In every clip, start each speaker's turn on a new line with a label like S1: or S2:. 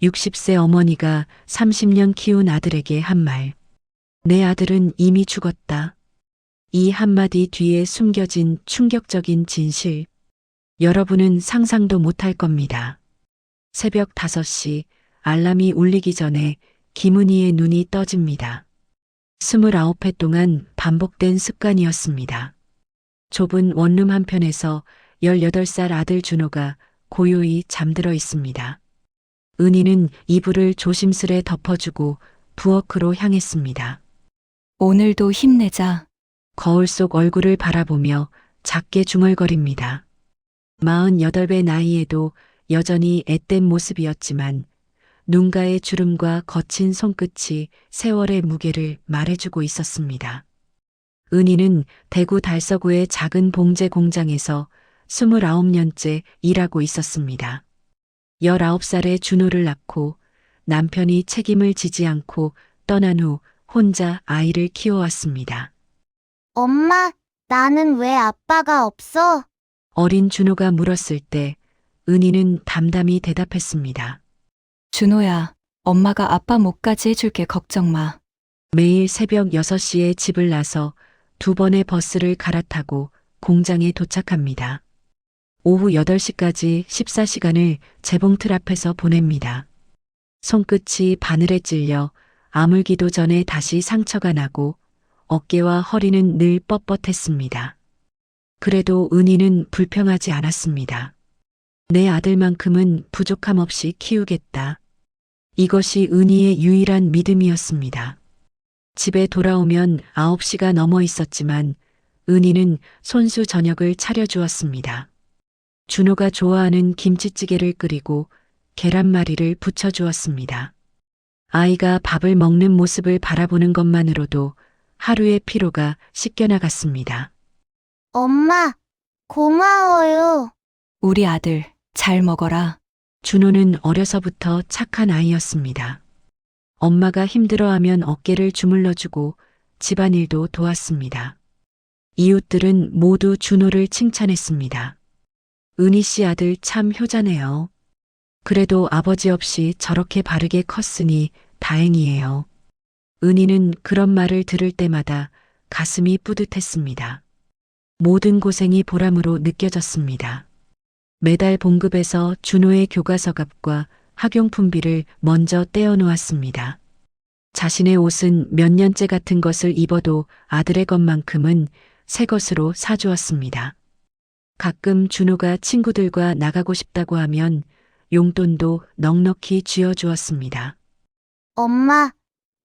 S1: 60세 어머니가 30년 키운 아들에게 한 말. 내 아들은 이미 죽었다. 이 한마디 뒤에 숨겨진 충격적인 진실. 여러분은 상상도 못할 겁니다. 새벽 5시 알람이 울리기 전에 김은희의 눈이 떠집니다. 29회 동안 반복된 습관이었습니다. 좁은 원룸 한편에서 18살 아들 준호가 고요히 잠들어 있습니다. 은희는 이불을 조심스레 덮어주고 부엌으로 향했습니다.
S2: 오늘도 힘내자.
S1: 거울 속 얼굴을 바라보며 작게 중얼거립니다. 48배 나이에도 여전히 앳된 모습이었지만 눈가의 주름과 거친 손끝이 세월의 무게를 말해주고 있었습니다. 은희는 대구 달서구의 작은 봉제 공장에서 29년째 일하고 있었습니다. 19살에 준호를 낳고 남편이 책임을 지지 않고 떠난 후 혼자 아이를 키워왔습니다.
S3: 엄마, 나는 왜 아빠가 없어?
S1: 어린 준호가 물었을 때 은희는 담담히 대답했습니다.
S2: 준호야, 엄마가 아빠 목까지 해줄게. 걱정 마.
S1: 매일 새벽 6시에 집을 나서 2번의 버스를 갈아타고 공장에 도착합니다. 오후 8시까지 14시간을 재봉틀 앞에서 보냅니다. 손끝이 바늘에 찔려 아물기도 전에 다시 상처가 나고 어깨와 허리는 늘 뻣뻣했습니다. 그래도 은희는 불평하지 않았습니다. 내 아들만큼은 부족함 없이 키우겠다. 이것이 은희의 유일한 믿음이었습니다. 집에 돌아오면 9시가 넘어 있었지만 은희는 손수 저녁을 차려주었습니다. 준호가 좋아하는 김치찌개를 끓이고 계란말이를 부쳐주었습니다. 아이가 밥을 먹는 모습을 바라보는 것만으로도 하루의 피로가 씻겨나갔습니다.
S3: 엄마, 고마워요.
S2: 우리 아들, 잘 먹어라.
S1: 준호는 어려서부터 착한 아이였습니다. 엄마가 힘들어하면 어깨를 주물러주고 집안일도 도왔습니다. 이웃들은 모두 준호를 칭찬했습니다. 은희 씨 아들 참 효자네요. 그래도 아버지 없이 저렇게 바르게 컸으니 다행이에요. 은희는 그런 말을 들을 때마다 가슴이 뿌듯했습니다. 모든 고생이 보람으로 느껴졌습니다. 매달 봉급에서 준호의 교과서값과 학용품비를 먼저 떼어놓았습니다. 자신의 옷은 몇 년째 같은 것을 입어도 아들의 것만큼은 새 것으로 사주었습니다. 가끔 준호가 친구들과 나가고 싶다고 하면 용돈도 넉넉히 쥐어주었습니다.
S3: 엄마,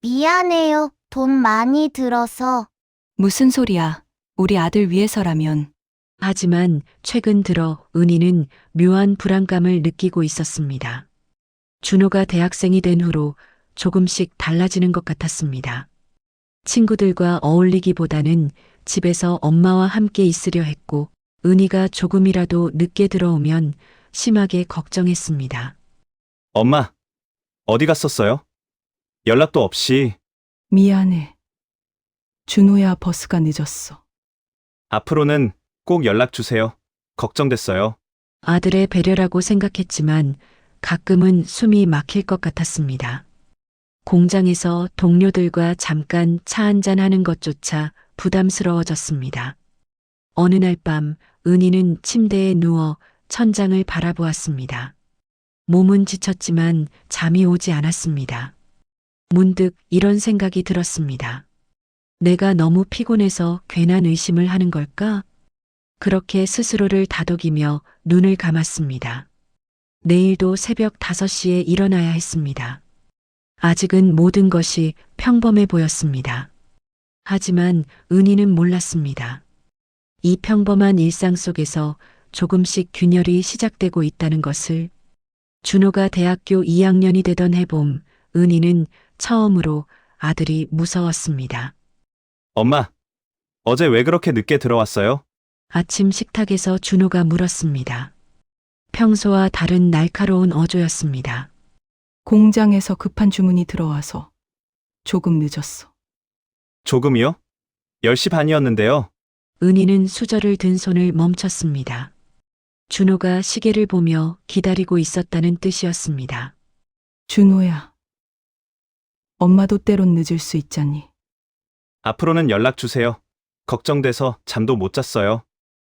S3: 미안해요. 돈 많이 들어서.
S2: 무슨 소리야. 우리 아들 위해서라면.
S1: 하지만 최근 들어 은희는 묘한 불안감을 느끼고 있었습니다. 준호가 대학생이 된 후로 조금씩 달라지는 것 같았습니다. 친구들과 어울리기보다는 집에서 엄마와 함께 있으려 했고 은희가 조금이라도 늦게 들어오면 심하게 걱정했습니다.
S4: 엄마, 어디 갔었어요? 연락도 없이.
S5: 미안해. 준호야, 버스가 늦었어.
S4: 앞으로는 꼭 연락 주세요. 걱정됐어요.
S1: 아들의 배려라고 생각했지만 가끔은 숨이 막힐 것 같았습니다. 공장에서 동료들과 잠깐 차 한잔 하는 것조차 부담스러워졌습니다. 어느 날 밤 은희는 침대에 누워 천장을 바라보았습니다. 몸은 지쳤지만 잠이 오지 않았습니다. 문득 이런 생각이 들었습니다. 내가 너무 피곤해서 괜한 의심을 하는 걸까? 그렇게 스스로를 다독이며 눈을 감았습니다. 내일도 새벽 5시에 일어나야 했습니다. 아직은 모든 것이 평범해 보였습니다. 하지만 은희는 몰랐습니다. 이 평범한 일상 속에서 조금씩 균열이 시작되고 있다는 것을. 준호가 대학교 2학년이 되던 해봄, 은희는 처음으로 아들이 무서웠습니다.
S4: 엄마, 어제 왜 그렇게 늦게 들어왔어요?
S1: 아침 식탁에서 준호가 물었습니다. 평소와 다른 날카로운 어조였습니다.
S5: 공장에서 급한 주문이 들어와서 조금 늦었어.
S4: 조금이요? 10시 반이었는데요.
S1: 은희는 수저를 든 손을 멈췄습니다. 준호가 시계를 보며 기다리고 있었다는 뜻이었습니다.
S5: 준호야. 엄마도 때론 늦을 수 있잖니.
S4: 앞으로는 연락 주세요. 걱정돼서 잠도 못 잤어요.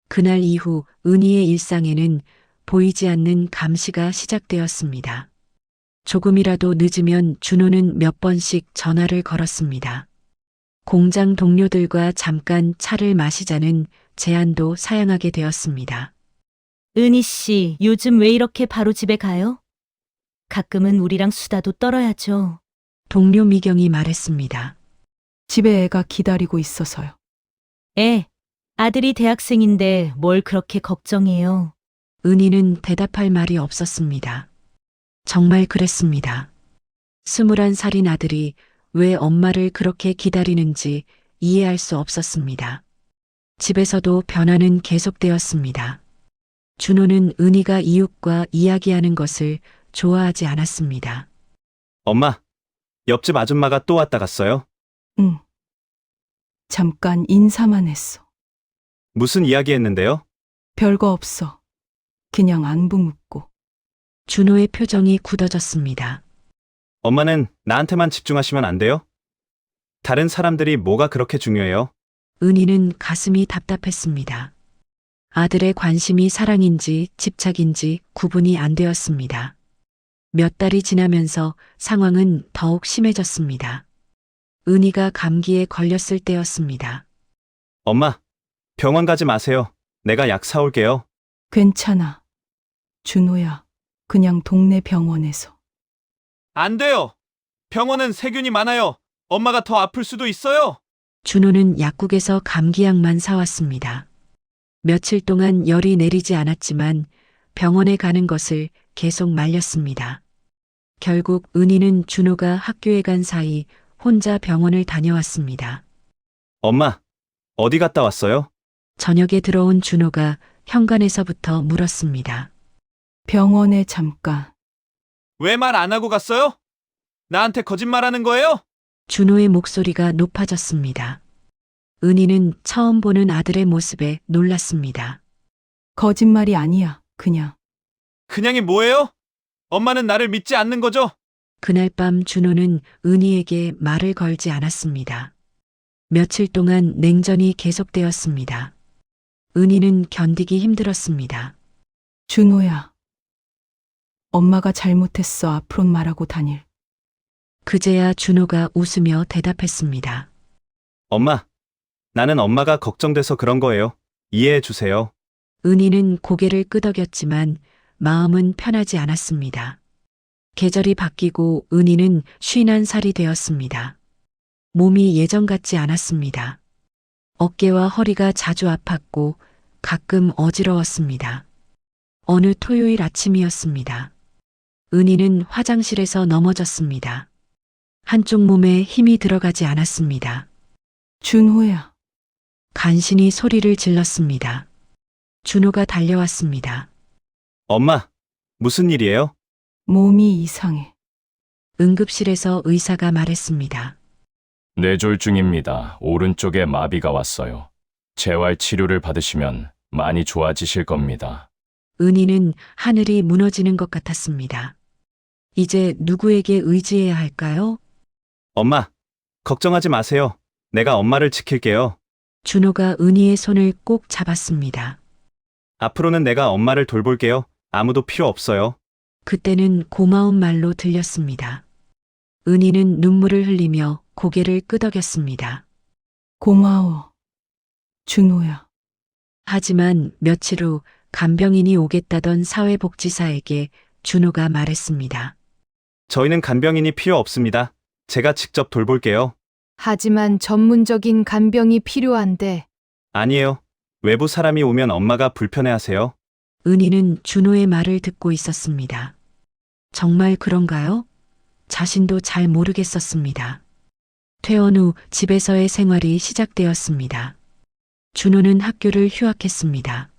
S1: 그날 이후 은희의 일상에는 보이지 않는 감시가 시작되었습니다. 조금이라도 늦으면 준호는 몇 번씩 전화를 걸었습니다. 공장 동료들과 잠깐 차를 마시자는 제안도 사양하게 되었습니다.
S6: 은희 씨, 요즘 왜 이렇게 바로 집에 가요? 가끔은 우리랑 수다도 떨어야죠.
S1: 동료 미경이 말했습니다.
S5: 집에 애가 기다리고 있어서요.
S6: 아들이 대학생인데 뭘 그렇게 걱정해요.
S1: 은희는 대답할 말이 없었습니다. 정말 그랬습니다. 21살인 아들이 왜 엄마를 그렇게 기다리는지 이해할 수 없었습니다. 집에서도 변화는 계속되었습니다. 준호는 은희가 이웃과 이야기하는 것을 좋아하지 않았습니다.
S4: 엄마, 옆집 아줌마가 또 왔다 갔어요?
S5: 응. 잠깐 인사만 했어.
S4: 무슨 이야기 했는데요?
S5: 별거 없어. 그냥 안부 묻고.
S1: 준호의 표정이 굳어졌습니다.
S4: 엄마는 나한테만 집중하시면 안 돼요? 다른 사람들이 뭐가 그렇게 중요해요?
S1: 은희는 가슴이 답답했습니다. 아들의 관심이 사랑인지 집착인지 구분이 안 되었습니다. 몇 달이 지나면서 상황은 더욱 심해졌습니다. 은희가 감기에 걸렸을 때였습니다.
S4: 엄마, 병원 가지 마세요. 내가 약 사올게요.
S5: 괜찮아. 준호야. 그냥 동네 병원에서.
S4: 안 돼요. 병원은 세균이 많아요. 엄마가 더 아플 수도 있어요.
S1: 준호는 약국에서 감기약만 사왔습니다. 며칠 동안 열이 내리지 않았지만 병원에 가는 것을 계속 말렸습니다. 결국 은희는 준호가 학교에 간 사이 혼자 병원을 다녀왔습니다.
S4: 엄마, 어디 갔다 왔어요?
S1: 저녁에 들어온 준호가 현관에서부터 물었습니다.
S5: 병원에 잠깐.
S4: 왜 말 안 하고 갔어요? 나한테 거짓말하는 거예요?
S1: 준호의 목소리가 높아졌습니다. 은희는 처음 보는 아들의 모습에 놀랐습니다.
S5: 거짓말이 아니야. 그냥.
S4: 그냥이 뭐예요? 엄마는 나를 믿지 않는 거죠?
S1: 그날 밤 준호는 은희에게 말을 걸지 않았습니다. 며칠 동안 냉전이 계속되었습니다. 은희는 견디기 힘들었습니다.
S5: 준호야. 엄마가 잘못했어. 앞으론 말하고 다닐.
S1: 그제야 준호가 웃으며 대답했습니다.
S4: 엄마, 나는 엄마가 걱정돼서 그런 거예요. 이해해 주세요.
S1: 은희는 고개를 끄덕였지만 마음은 편하지 않았습니다. 계절이 바뀌고 은희는 51살이 되었습니다. 몸이 예전 같지 않았습니다. 어깨와 허리가 자주 아팠고 가끔 어지러웠습니다. 어느 토요일 아침이었습니다. 은희는 화장실에서 넘어졌습니다. 한쪽 몸에 힘이 들어가지 않았습니다.
S5: 준호야.
S1: 간신히 소리를 질렀습니다. 준호가 달려왔습니다.
S4: 엄마, 무슨 일이에요?
S5: 몸이 이상해.
S1: 응급실에서 의사가 말했습니다.
S7: 뇌졸중입니다. 오른쪽에 마비가 왔어요. 재활 치료를 받으시면 많이 좋아지실 겁니다.
S1: 은희는 하늘이 무너지는 것 같았습니다. 이제 누구에게 의지해야 할까요?
S4: 엄마, 걱정하지 마세요. 내가 엄마를 지킬게요.
S1: 준호가 은희의 손을 꼭 잡았습니다.
S4: 앞으로는 내가 엄마를 돌볼게요. 아무도 필요 없어요.
S1: 그때는 고마운 말로 들렸습니다. 은희는 눈물을 흘리며 고개를 끄덕였습니다.
S5: 고마워. 준호야.
S1: 하지만 며칠 후 간병인이 오겠다던 사회복지사에게 준호가 말했습니다.
S4: 저희는 간병인이 필요 없습니다. 제가 직접 돌볼게요.
S8: 하지만 전문적인 간병이 필요한데
S4: 아니에요. 외부 사람이 오면 엄마가 불편해하세요.
S1: 은희는 준호의 말을 듣고 있었습니다. 정말 그런가요? 자신도 잘 모르겠었습니다. 퇴원 후 집에서의 생활이 시작되었습니다. 준호는 학교를 휴학했습니다.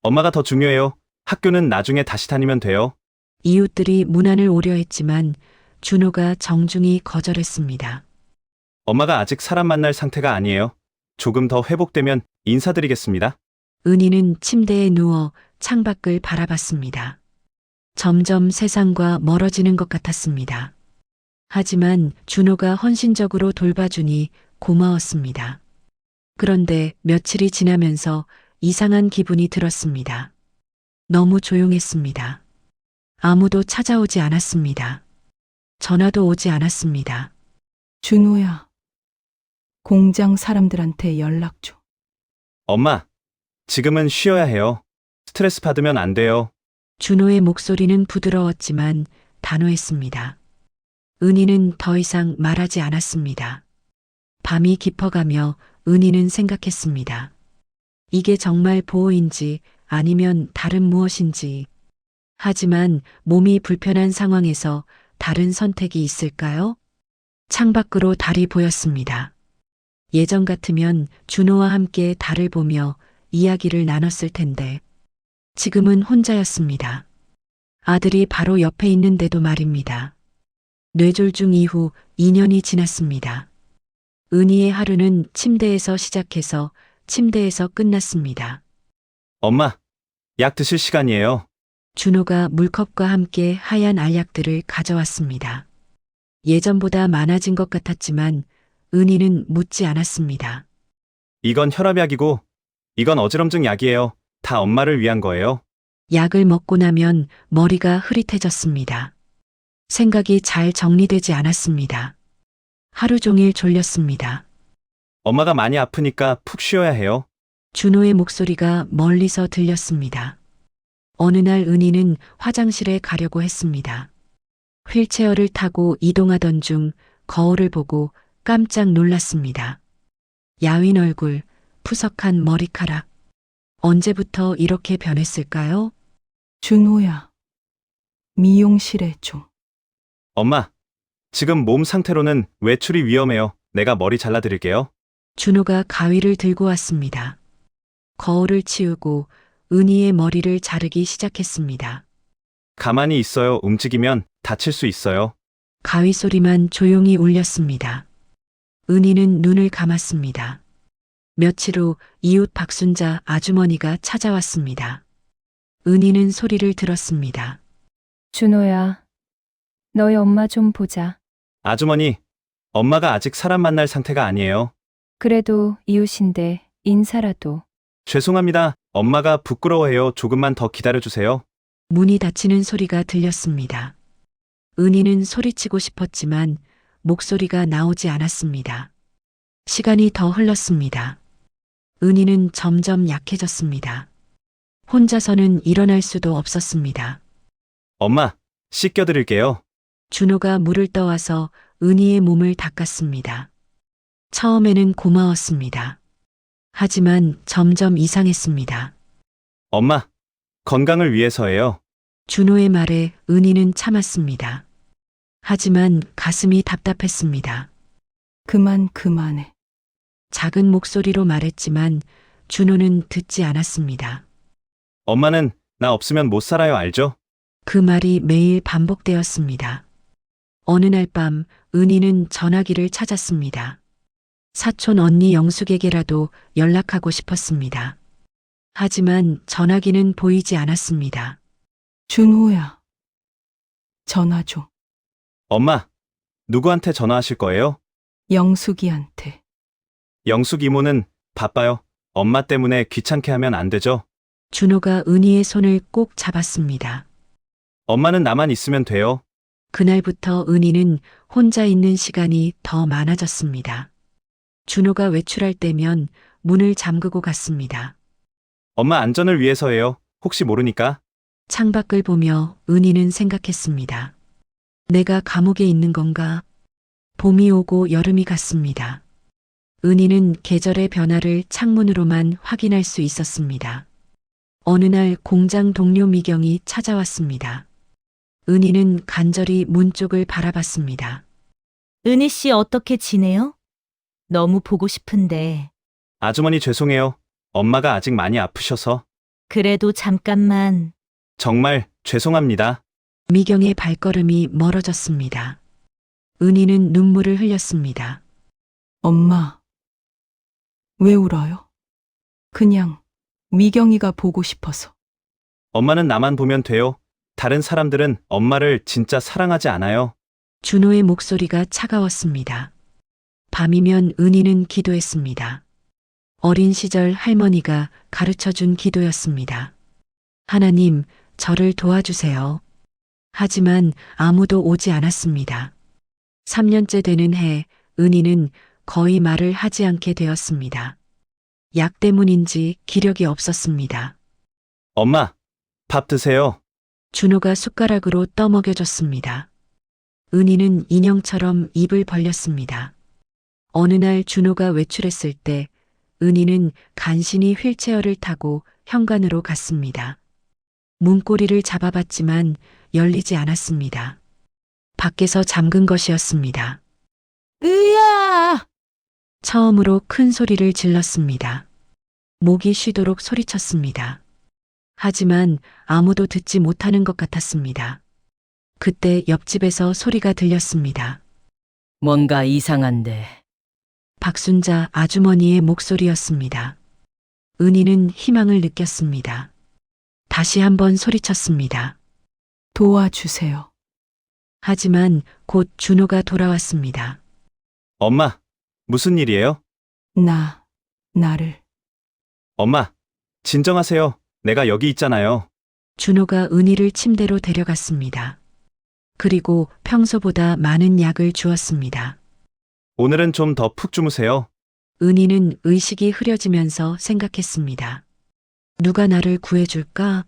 S4: 엄마가 더 중요해요. 학교는 나중에 다시 다니면 돼요.
S1: 이웃들이 문안을 오려 했지만 준호가 정중히 거절했습니다.
S4: 엄마가 아직 사람 만날 상태가 아니에요. 조금 더 회복되면 인사드리겠습니다.
S1: 은희는 침대에 누워 창밖을 바라봤습니다. 점점 세상과 멀어지는 것 같았습니다. 하지만 준호가 헌신적으로 돌봐주니 고마웠습니다. 그런데 며칠이 지나면서 이상한 기분이 들었습니다. 너무 조용했습니다. 아무도 찾아오지 않았습니다. 전화도 오지 않았습니다.
S5: 준호야. 공장 사람들한테 연락 줘.
S4: 엄마, 지금은 쉬어야 해요. 스트레스 받으면 안 돼요.
S1: 준호의 목소리는 부드러웠지만 단호했습니다. 은희는 더 이상 말하지 않았습니다. 밤이 깊어가며 은희는 생각했습니다. 이게 정말 보호인지 아니면 다른 무엇인지. 하지만 몸이 불편한 상황에서 다른 선택이 있을까요? 창밖으로 달이 보였습니다. 예전 같으면 준호와 함께 달을 보며 이야기를 나눴을 텐데 지금은 혼자였습니다. 아들이 바로 옆에 있는데도 말입니다. 뇌졸중 이후 2년이 지났습니다. 은희의 하루는 침대에서 시작해서 침대에서 끝났습니다.
S4: 엄마, 약 드실 시간이에요.
S1: 준호가 물컵과 함께 하얀 알약들을 가져왔습니다. 예전보다 많아진 것 같았지만 은희는 묻지 않았습니다.
S4: 이건 혈압약이고, 이건 어지럼증 약이에요. 다 엄마를 위한 거예요.
S1: 약을 먹고 나면 머리가 흐릿해졌습니다. 생각이 잘 정리되지 않았습니다. 하루 종일 졸렸습니다.
S4: 엄마가 많이 아프니까 푹 쉬어야 해요.
S1: 준호의 목소리가 멀리서 들렸습니다. 어느 날 은희는 화장실에 가려고 했습니다. 휠체어를 타고 이동하던 중 거울을 보고 깜짝 놀랐습니다. 야윈 얼굴, 푸석한 머리카락. 언제부터 이렇게 변했을까요?
S5: 준호야. 미용실에 좀.
S4: 엄마, 지금 몸 상태로는 외출이 위험해요. 내가 머리 잘라드릴게요.
S1: 준호가 가위를 들고 왔습니다. 거울을 치우고 은희의 머리를 자르기 시작했습니다.
S4: 가만히 있어요. 움직이면 다칠 수 있어요.
S1: 가위 소리만 조용히 울렸습니다. 은희는 눈을 감았습니다. 며칠 후 이웃 박순자 아주머니가 찾아왔습니다. 은희는 소리를 들었습니다.
S2: 준호야, 너희 엄마 좀 보자.
S4: 아주머니, 엄마가 아직 사람 만날 상태가 아니에요.
S2: 그래도 이웃인데 인사라도.
S4: 죄송합니다. 엄마가 부끄러워해요. 조금만 더 기다려주세요.
S1: 문이 닫히는 소리가 들렸습니다. 은희는 소리치고 싶었지만 목소리가 나오지 않았습니다. 시간이 더 흘렀습니다. 은희는 점점 약해졌습니다. 혼자서는 일어날 수도 없었습니다.
S4: 엄마, 씻겨드릴게요.
S1: 준호가 물을 떠와서 은희의 몸을 닦았습니다. 처음에는 고마웠습니다. 하지만 점점 이상했습니다.
S4: 엄마, 건강을 위해서예요.
S1: 준호의 말에 은희는 참았습니다. 하지만 가슴이 답답했습니다.
S5: 그만해.
S1: 작은 목소리로 말했지만 준호는 듣지 않았습니다.
S4: 엄마는 나 없으면 못 살아요, 알죠?
S1: 그 말이 매일 반복되었습니다. 어느 날 밤 은희는 전화기를 찾았습니다. 사촌 언니 영숙에게라도 연락하고 싶었습니다. 하지만 전화기는 보이지 않았습니다.
S5: 준호야. 전화 줘.
S4: 엄마, 누구한테 전화하실 거예요?
S5: 영숙이한테.
S4: 영숙 이모는 바빠요. 엄마 때문에 귀찮게 하면 안 되죠?
S1: 준호가 은희의 손을 꼭 잡았습니다.
S4: 엄마는 나만 있으면 돼요.
S1: 그날부터 은희는 혼자 있는 시간이 더 많아졌습니다. 준호가 외출할 때면 문을 잠그고 갔습니다.
S4: 엄마 안전을 위해서예요. 혹시 모르니까.
S1: 창밖을 보며 은희는 생각했습니다. 내가 감옥에 있는 건가? 봄이 오고 여름이 갔습니다. 은희는 계절의 변화를 창문으로만 확인할 수 있었습니다. 어느 날 공장 동료 미경이 찾아왔습니다. 은희는 간절히 문 쪽을 바라봤습니다.
S6: 은희 씨 어떻게 지내요? 너무 보고 싶은데.
S4: 아주머니 죄송해요. 엄마가 아직 많이 아프셔서.
S6: 그래도 잠깐만.
S4: 정말 죄송합니다.
S1: 미경의 발걸음이 멀어졌습니다. 은희는 눈물을 흘렸습니다.
S5: 엄마. 왜 울어요? 그냥 미경이가 보고 싶어서.
S4: 엄마는 나만 보면 돼요. 다른 사람들은 엄마를 진짜 사랑하지 않아요.
S1: 준호의 목소리가 차가웠습니다. 밤이면 은희는 기도했습니다. 어린 시절 할머니가 가르쳐 준 기도였습니다. 하나님, 저를 도와주세요. 하지만 아무도 오지 않았습니다. 3년째 되는 해, 은희는 거의 말을 하지 않게 되었습니다. 약 때문인지 기력이 없었습니다.
S4: 엄마, 밥 드세요.
S1: 준호가 숟가락으로 떠먹여줬습니다. 은희는 인형처럼 입을 벌렸습니다. 어느 날 준호가 외출했을 때 은희는 간신히 휠체어를 타고 현관으로 갔습니다. 문고리를 잡아봤지만 열리지 않았습니다. 밖에서 잠근 것이었습니다.
S8: 으야!
S1: 처음으로 큰 소리를 질렀습니다. 목이 쉬도록 소리쳤습니다. 하지만 아무도 듣지 못하는 것 같았습니다. 그때 옆집에서 소리가 들렸습니다.
S9: 뭔가 이상한데.
S1: 박순자 아주머니의 목소리였습니다. 은희는 희망을 느꼈습니다. 다시 한번 소리쳤습니다.
S5: 도와주세요.
S1: 하지만 곧 준호가 돌아왔습니다.
S4: 엄마, 무슨 일이에요?
S5: 나를.
S4: 엄마, 진정하세요. 내가 여기 있잖아요.
S1: 준호가 은희를 침대로 데려갔습니다. 그리고 평소보다 많은 약을 주었습니다.
S4: 오늘은 좀 더 푹 주무세요.
S1: 은희는 의식이 흐려지면서 생각했습니다. 누가 나를 구해줄까?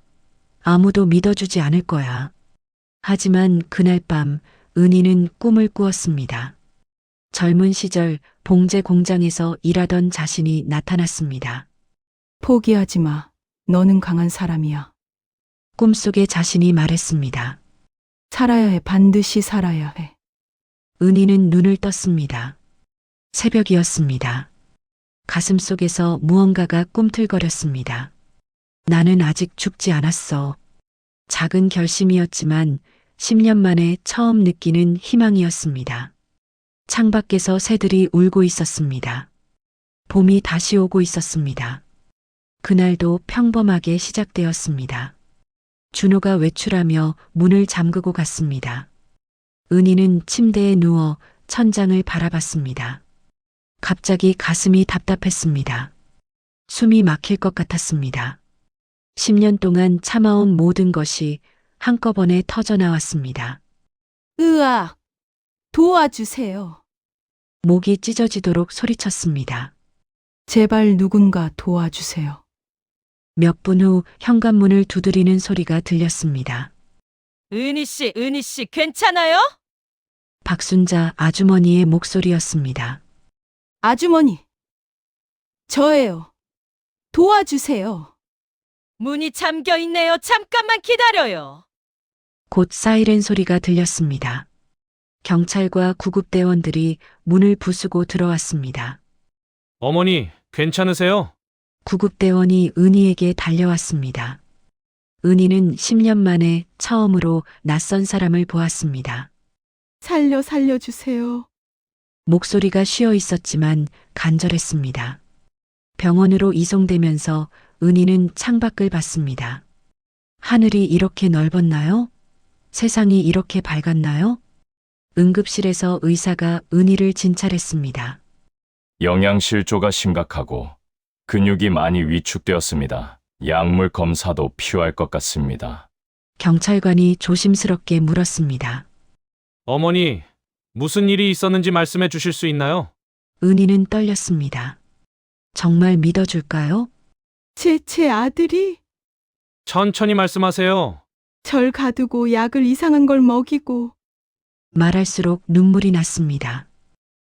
S1: 아무도 믿어주지 않을 거야. 하지만 그날 밤 은희는 꿈을 꾸었습니다. 젊은 시절 봉제 공장에서 일하던 자신이 나타났습니다.
S5: 포기하지 마. 너는 강한 사람이야.
S1: 꿈속에 자신이 말했습니다.
S5: 살아야 해. 반드시 살아야 해.
S1: 은희는 눈을 떴습니다. 새벽이었습니다. 가슴 속에서 무언가가 꿈틀거렸습니다. 나는 아직 죽지 않았어. 작은 결심이었지만 10년 만에 처음 느끼는 희망이었습니다. 창밖에서 새들이 울고 있었습니다. 봄이 다시 오고 있었습니다. 그날도 평범하게 시작되었습니다. 준호가 외출하며 문을 잠그고 갔습니다. 은희는 침대에 누워 천장을 바라봤습니다. 갑자기 가슴이 답답했습니다. 숨이 막힐 것 같았습니다. 10년 동안 참아온 모든 것이 한꺼번에 터져나왔습니다.
S8: 으악! 도와주세요.
S1: 목이 찢어지도록 소리쳤습니다.
S5: 제발 누군가 도와주세요.
S1: 몇 분 후 현관문을 두드리는 소리가 들렸습니다.
S6: 은희 씨, 괜찮아요?
S1: 박순자 아주머니의 목소리였습니다.
S8: 아주머니. 저예요. 도와주세요.
S6: 문이 잠겨 있네요. 잠깐만 기다려요.
S1: 곧 사이렌 소리가 들렸습니다. 경찰과 구급대원들이 문을 부수고 들어왔습니다.
S10: 어머니, 괜찮으세요?
S1: 구급대원이 은희에게 달려왔습니다. 은희는 10년 만에 처음으로 낯선 사람을 보았습니다.
S8: 살려주세요.
S1: 목소리가 쉬어 있었지만 간절했습니다. 병원으로 이송되면서 은희는 창밖을 봤습니다. 하늘이 이렇게 넓었나요? 세상이 이렇게 밝았나요? 응급실에서 의사가 은희를 진찰했습니다.
S7: 영양실조가 심각하고 근육이 많이 위축되었습니다. 약물 검사도 필요할 것 같습니다.
S1: 경찰관이 조심스럽게 물었습니다.
S10: 어머니, 무슨 일이 있었는지 말씀해 주실 수 있나요?
S1: 은희는 떨렸습니다. 정말 믿어줄까요?
S8: 제 아들이
S10: 천천히 말씀하세요.
S8: 절 가두고 약을 이상한 걸 먹이고
S1: 말할수록 눈물이 났습니다.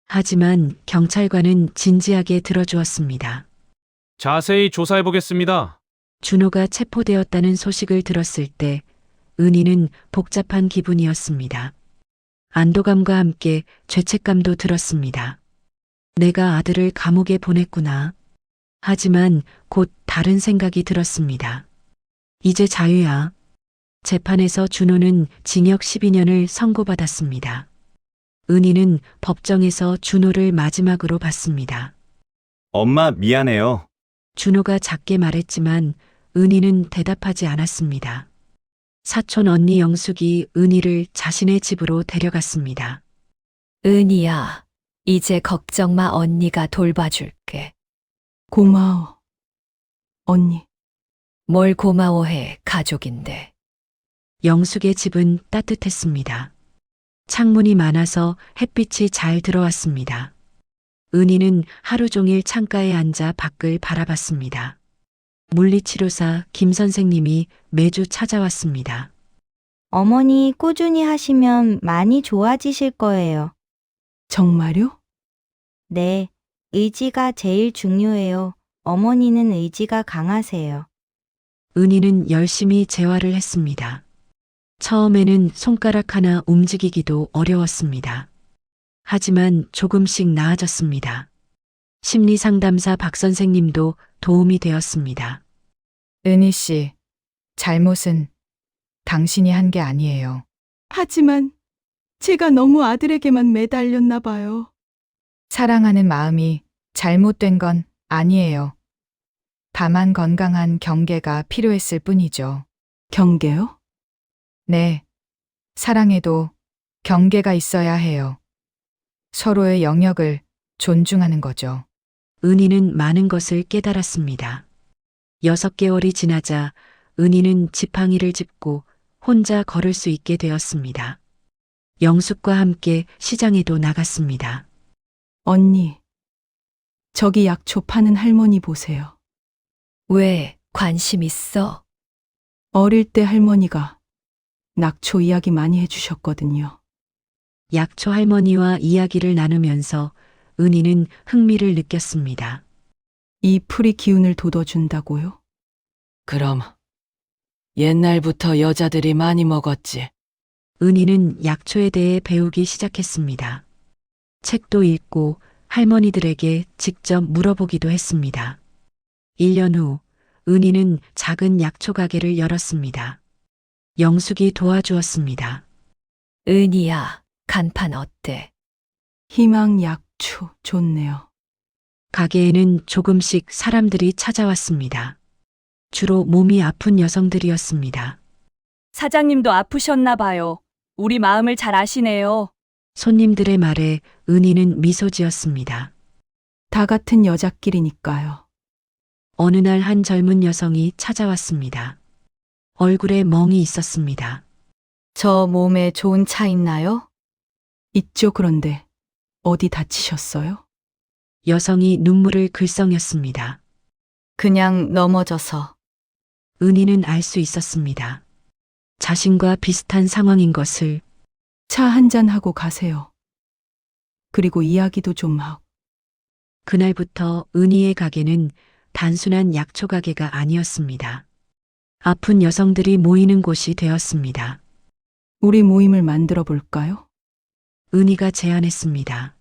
S1: 하지만 경찰관은 진지하게 들어주었습니다.
S10: 자세히 조사해 보겠습니다.
S1: 준호가 체포되었다는 소식을 들었을 때 은희는 복잡한 기분이었습니다. 안도감과 함께 죄책감도 들었습니다. 내가 아들을 감옥에 보냈구나. 하지만 곧 다른 생각이 들었습니다. 이제 자유야. 재판에서 준호는 징역 12년을 선고받았습니다. 은희는 법정에서 준호를 마지막으로 봤습니다.
S4: 엄마, 미안해요.
S1: 준호가 작게 말했지만 은희는 대답하지 않았습니다. 사촌 언니 영숙이 은희를 자신의 집으로 데려갔습니다.
S2: 은희야, 이제 걱정 마. 언니가 돌봐줄게.
S8: 고마워. 언니,
S2: 뭘 고마워해. 가족인데.
S1: 영숙의 집은 따뜻했습니다. 창문이 많아서 햇빛이 잘 들어왔습니다. 은희는 하루 종일 창가에 앉아 밖을 바라봤습니다. 물리치료사 김 선생님이 매주 찾아왔습니다.
S3: 어머니 꾸준히 하시면 많이 좋아지실 거예요.
S8: 정말요?
S3: 네, 의지가 제일 중요해요. 어머니는 의지가 강하세요.
S1: 은희는 열심히 재활을 했습니다. 처음에는 손가락 하나 움직이기도 어려웠습니다. 하지만 조금씩 나아졌습니다. 심리상담사 박 선생님도 도움이 되었습니다.
S11: 은희 씨, 잘못은 당신이 한 게 아니에요.
S8: 하지만 제가 너무 아들에게만 매달렸나 봐요.
S11: 사랑하는 마음이 잘못된 건 아니에요. 다만 건강한 경계가 필요했을 뿐이죠.
S8: 경계요?
S11: 네. 사랑에도 경계가 있어야 해요. 서로의 영역을 존중하는 거죠.
S1: 은희는 많은 것을 깨달았습니다. 6개월이 지나자 은희는 지팡이를 짚고 혼자 걸을 수 있게 되었습니다. 영숙과 함께 시장에도 나갔습니다.
S8: 언니, 저기 약초 파는 할머니 보세요.
S2: 왜 관심 있어?
S8: 어릴 때 할머니가 낙초 이야기 많이 해주셨거든요.
S1: 약초 할머니와 이야기를 나누면서 은희는 흥미를 느꼈습니다.
S8: 이 풀이 기운을 돋워준다고요?
S9: 그럼 옛날부터 여자들이 많이 먹었지.
S1: 은희는 약초에 대해 배우기 시작했습니다. 책도 읽고 할머니들에게 직접 물어보기도 했습니다. 1년 후 은희는 작은 약초 가게를 열었습니다. 영숙이 도와주었습니다.
S2: 은희야, 간판 어때?
S8: 희망 약초 좋네요.
S1: 가게에는 조금씩 사람들이 찾아왔습니다. 주로 몸이 아픈 여성들이었습니다.
S5: 사장님도 아프셨나 봐요. 우리 마음을 잘 아시네요.
S1: 손님들의 말에 은희는 미소 지었습니다.
S8: 다 같은 여자끼리니까요.
S1: 어느 날 한 젊은 여성이 찾아왔습니다. 얼굴에 멍이 있었습니다.
S2: 저 몸에 좋은 차 있나요?
S8: 있죠. 그런데 어디 다치셨어요?
S1: 여성이 눈물을 글썽였습니다.
S2: 그냥 넘어져서.
S1: 은희는 알 수 있었습니다. 자신과 비슷한 상황인 것을.
S8: 차 한잔 하고 가세요. 그리고 이야기도 좀 하고.
S1: 그날부터 은희의 가게는 단순한 약초 가게가 아니었습니다. 아픈 여성들이 모이는 곳이 되었습니다.
S8: 우리 모임을 만들어 볼까요?
S1: 은희가 제안했습니다.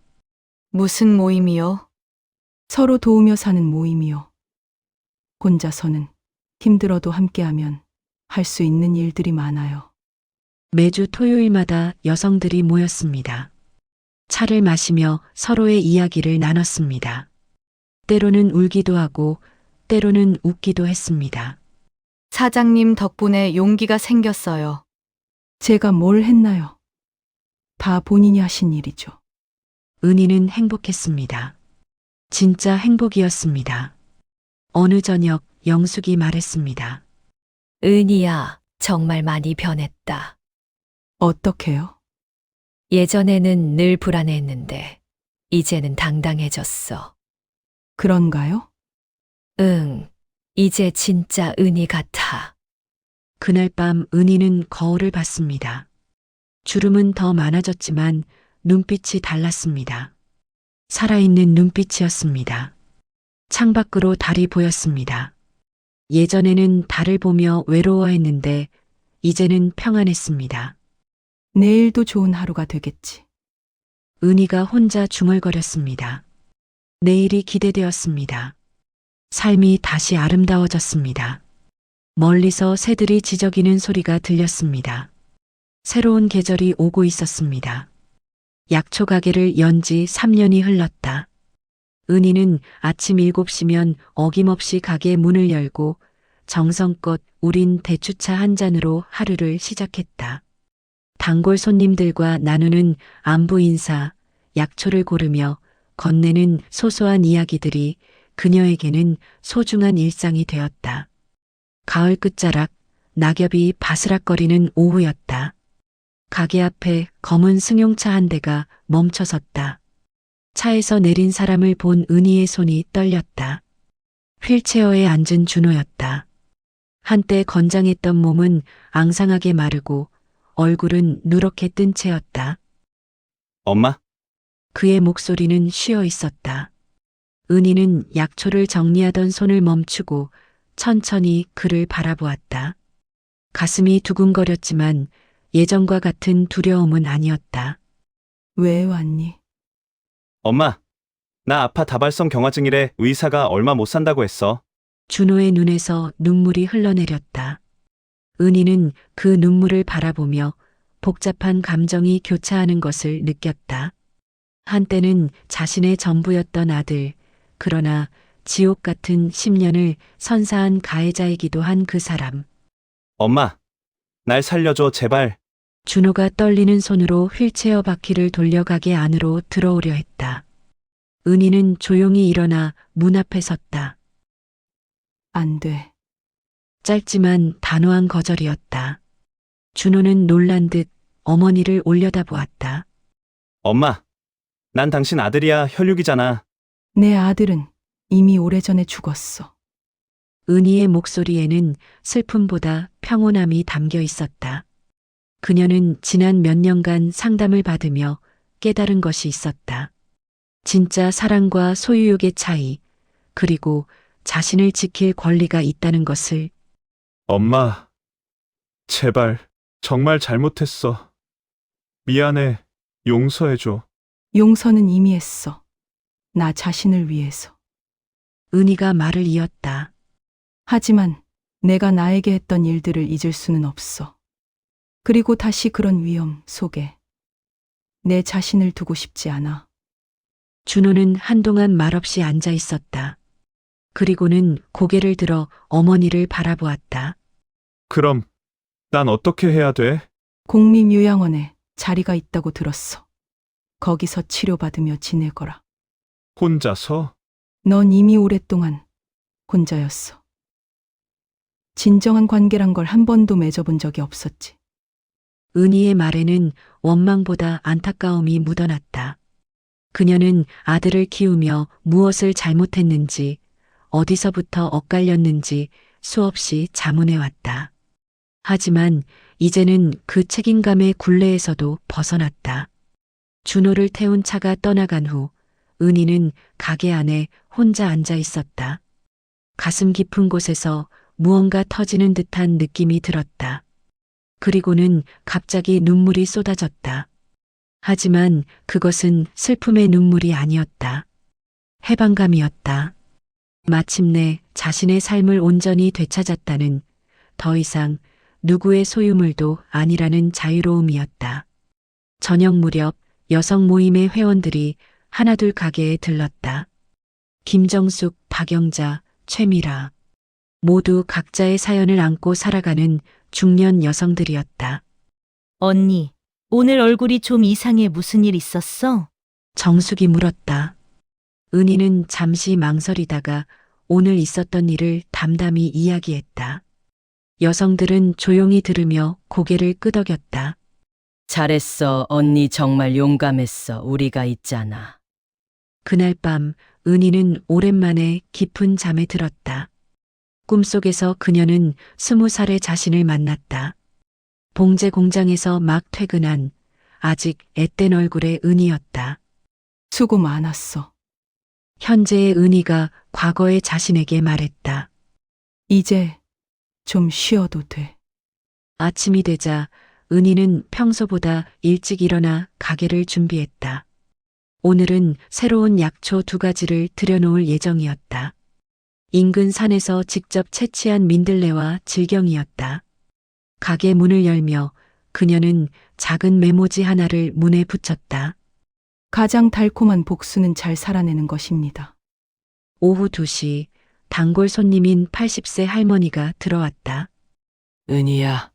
S2: 무슨 모임이요?
S8: 서로 도우며 사는 모임이요. 혼자서는 힘들어도 함께하면 할 수 있는 일들이 많아요.
S1: 매주 토요일마다 여성들이 모였습니다. 차를 마시며 서로의 이야기를 나눴습니다. 때로는 울기도 하고 때로는 웃기도 했습니다.
S2: 사장님 덕분에 용기가 생겼어요.
S8: 제가 뭘 했나요? 다 본인이 하신 일이죠.
S1: 은희는 행복했습니다. 진짜 행복이었습니다. 어느 저녁 영숙이 말했습니다.
S2: 은희야, 정말 많이 변했다.
S8: 어떻게요?
S2: 예전에는 늘 불안해했는데 이제는 당당해졌어.
S8: 그런가요?
S2: 응, 이제 진짜 은희 같아.
S1: 그날 밤 은희는 거울을 봤습니다. 주름은 더 많아졌지만 눈빛이 달랐습니다. 살아있는 눈빛이었습니다. 창밖으로 달이 보였습니다. 예전에는 달을 보며 외로워했는데 이제는 평안했습니다.
S8: 내일도 좋은 하루가 되겠지.
S1: 은희가 혼자 중얼거렸습니다. 내일이 기대되었습니다. 삶이 다시 아름다워졌습니다. 멀리서 새들이 지저귀는 소리가 들렸습니다. 새로운 계절이 오고 있었습니다. 약초 가게를 연 지 3년이 흘렀다. 은희는 아침 7시면 어김없이 가게 문을 열고 정성껏 우린 대추차 한 잔으로 하루를 시작했다. 단골 손님들과 나누는 안부 인사, 약초를 고르며 건네는 소소한 이야기들이 그녀에게는 소중한 일상이 되었다. 가을 끝자락, 낙엽이 바스락거리는 오후였다. 가게 앞에 검은 승용차 한 대가 멈춰섰다. 차에서 내린 사람을 본 은희의 손이 떨렸다. 휠체어에 앉은 준호였다. 한때 건장했던 몸은 앙상하게 마르고 얼굴은 누렇게 뜬 채였다.
S4: 엄마,
S1: 그의 목소리는 쉬어 있었다. 은희는 약초를 정리하던 손을 멈추고 천천히 그를 바라보았다. 가슴이 두근거렸지만 예전과 같은 두려움은 아니었다.
S8: 왜 왔니?
S4: 엄마, 나 아파 다발성 경화증이래. 의사가 얼마 못 산다고 했어.
S1: 준호의 눈에서 눈물이 흘러내렸다. 은희는 그 눈물을 바라보며 복잡한 감정이 교차하는 것을 느꼈다. 한때는 자신의 전부였던 아들, 그러나 지옥 같은 10년을 선사한 가해자이기도 한 그 사람.
S4: 엄마, 날 살려줘, 제발.
S1: 준호가 떨리는 손으로 휠체어 바퀴를 돌려가게 안으로 들어오려 했다. 은희는 조용히 일어나 문 앞에 섰다.
S8: 안 돼.
S1: 짧지만 단호한 거절이었다. 준호는 놀란 듯 어머니를 올려다보았다.
S4: 엄마, 난 당신 아들이야. 혈육이잖아.
S8: 내 아들은 이미 오래전에 죽었어.
S1: 은희의 목소리에는 슬픔보다 평온함이 담겨 있었다. 그녀는 지난 몇 년간 상담을 받으며 깨달은 것이 있었다. 진짜 사랑과 소유욕의 차이, 그리고 자신을 지킬 권리가 있다는 것을.
S12: 엄마, 제발, 정말 잘못했어. 미안해. 용서해줘.
S8: 용서는 이미 했어. 나 자신을 위해서.
S1: 은희가 말을 이었다.
S8: 하지만 내가 나에게 했던 일들을 잊을 수는 없어. 그리고 다시 그런 위험 속에 내 자신을 두고 싶지 않아.
S1: 준호는 한동안 말없이 앉아 있었다. 그리고는 고개를 들어 어머니를 바라보았다.
S12: 그럼, 난 어떻게 해야 돼?
S8: 국립요양원에 자리가 있다고 들었어. 거기서 치료받으며 지내거라.
S12: 혼자서?
S8: 넌 이미 오랫동안 혼자였어. 진정한 관계란 걸 한 번도 맺어본 적이 없었지.
S1: 은희의 말에는 원망보다 안타까움이 묻어났다. 그녀는 아들을 키우며 무엇을 잘못했는지, 어디서부터 엇갈렸는지 수없이 자문해왔다. 하지만 이제는 그 책임감의 굴레에서도 벗어났다. 준호를 태운 차가 떠나간 후 은희는 가게 안에 혼자 앉아 있었다. 가슴 깊은 곳에서 무언가 터지는 듯한 느낌이 들었다. 그리고는 갑자기 눈물이 쏟아졌다. 하지만 그것은 슬픔의 눈물이 아니었다. 해방감이었다. 마침내 자신의 삶을 온전히 되찾았다는, 더 이상 누구의 소유물도 아니라는 자유로움이었다. 저녁 무렵 여성 모임의 회원들이 하나둘 가게에 들렀다. 김정숙, 박영자, 최미라. 모두 각자의 사연을 안고 살아가는 중년 여성들이었다.
S6: 언니, 오늘 얼굴이 좀 이상해. 무슨 일 있었어?
S1: 정숙이 물었다. 은희는 잠시 망설이다가 오늘 있었던 일을 담담히 이야기했다. 여성들은 조용히 들으며 고개를 끄덕였다.
S9: 잘했어. 언니 정말 용감했어. 우리가 있잖아.
S1: 그날 밤 은희는 오랜만에 깊은 잠에 들었다. 꿈속에서 그녀는 20살의 자신을 만났다. 봉제 공장에서 막 퇴근한 아직 앳된 얼굴의 은희였다.
S8: 수고 많았어.
S1: 현재의 은희가 과거의 자신에게 말했다.
S8: 이제 좀 쉬어도 돼.
S1: 아침이 되자 은희는 평소보다 일찍 일어나 가게를 준비했다. 오늘은 새로운 약초 2가지를 들여놓을 예정이었다. 인근 산에서 직접 채취한 민들레와 질경이었다. 가게 문을 열며 그녀는 작은 메모지 하나를 문에 붙였다.
S8: 가장 달콤한 복수는 잘 살아내는 것입니다.
S1: 오후 2시 단골 손님인 80세 할머니가 들어왔다.
S9: 은희야,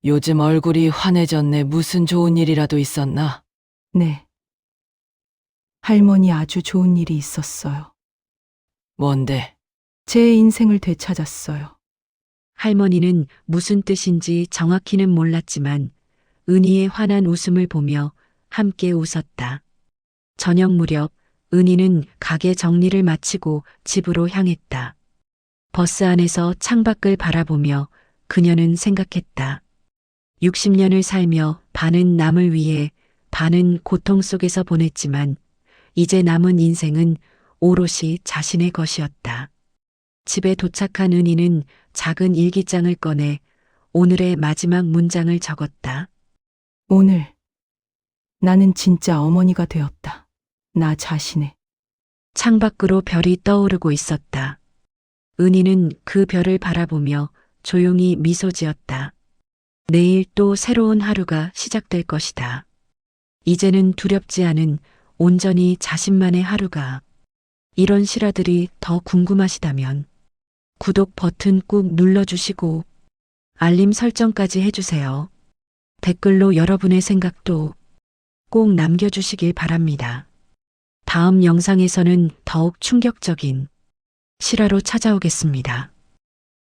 S9: 요즘 얼굴이 환해졌네. 무슨 좋은 일이라도 있었나?
S8: 네. 할머니 아주 좋은 일이 있었어요.
S9: 뭔데?
S8: 제 인생을 되찾았어요.
S1: 할머니는 무슨 뜻인지 정확히는 몰랐지만 은희의 환한 웃음을 보며 함께 웃었다. 저녁 무렵 은희는 가게 정리를 마치고 집으로 향했다. 버스 안에서 창밖을 바라보며 그녀는 생각했다. 60년을 살며 반은 남을 위해 반은 고통 속에서 보냈지만 이제 남은 인생은 오롯이 자신의 것이었다. 집에 도착한 은희는 작은 일기장을 꺼내 오늘의 마지막 문장을 적었다.
S8: 오늘 나는 진짜 어머니가 되었다. 나 자신의.
S1: 창밖으로 별이 떠오르고 있었다. 은희는 그 별을 바라보며 조용히 미소 지었다. 내일 또 새로운 하루가 시작될 것이다. 이제는 두렵지 않은 온전히 자신만의 하루가. 이런 실화들이 더 궁금하시다면 구독 버튼 꾹 눌러주시고 알림 설정까지 해주세요. 댓글로 여러분의 생각도 꼭 남겨주시길 바랍니다. 다음 영상에서는 더욱 충격적인 실화로 찾아오겠습니다.